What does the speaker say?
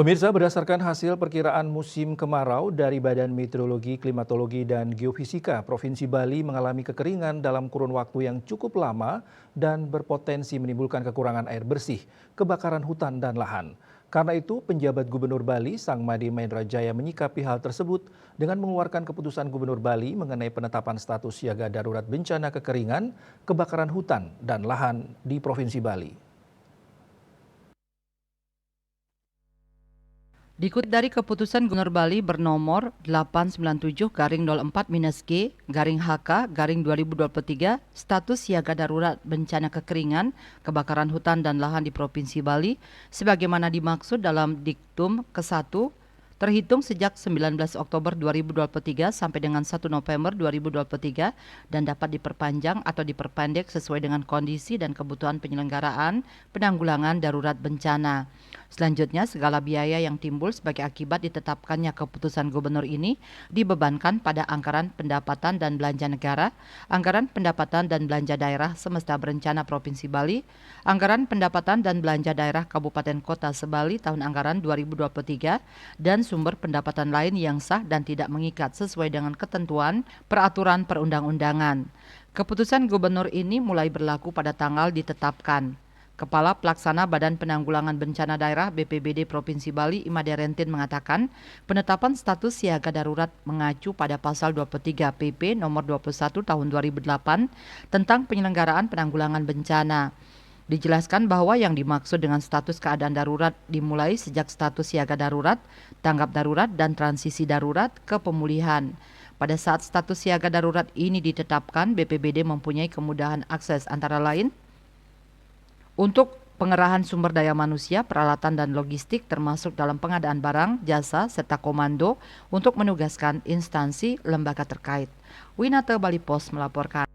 Pemirsa, berdasarkan hasil perkiraan musim kemarau dari Badan Meteorologi, Klimatologi, dan Geofisika, Provinsi Bali mengalami kekeringan dalam kurun waktu yang cukup lama dan berpotensi menimbulkan kekurangan air bersih, kebakaran hutan, dan lahan. Karena itu, penjabat Gubernur Bali, Sang Made Mahendra Jaya menyikapi hal tersebut dengan mengeluarkan keputusan Gubernur Bali mengenai penetapan status siaga darurat bencana kekeringan, kebakaran hutan, dan lahan di Provinsi Bali. Dikutip dari keputusan Gubernur Bali bernomor 897-004-G-HK-2023 status siaga darurat bencana kekeringan, kebakaran hutan dan lahan di Provinsi Bali sebagaimana dimaksud dalam Diktum ke-1 terhitung sejak 19 Oktober 2023 sampai dengan 1 November 2023 dan dapat diperpanjang atau diperpendek sesuai dengan kondisi dan kebutuhan penyelenggaraan penanggulangan darurat bencana. Selanjutnya, segala biaya yang timbul sebagai akibat ditetapkannya keputusan gubernur ini dibebankan pada anggaran pendapatan dan belanja negara, anggaran pendapatan dan belanja daerah semesta berencana Provinsi Bali, anggaran pendapatan dan belanja daerah Kabupaten Kota Sebali tahun anggaran 2023, dan sumber pendapatan lain yang sah dan tidak mengikat sesuai dengan ketentuan peraturan perundang-undangan. Keputusan gubernur ini mulai berlaku pada tanggal ditetapkan. Kepala Pelaksana Badan Penanggulangan Bencana Daerah BPBD Provinsi Bali Imade Rentin mengatakan penetapan status siaga darurat mengacu pada pasal 23 PP nomor 21 tahun 2008 tentang penyelenggaraan penanggulangan bencana. Dijelaskan bahwa yang dimaksud dengan status keadaan darurat dimulai sejak status siaga darurat, tanggap darurat, dan transisi darurat ke pemulihan. Pada saat status siaga darurat ini ditetapkan, BPBD mempunyai kemudahan akses antara lain untuk pengerahan sumber daya manusia, peralatan dan logistik termasuk dalam pengadaan barang, jasa, serta komando untuk menugaskan instansi lembaga terkait. Winata Bali Pos melaporkan.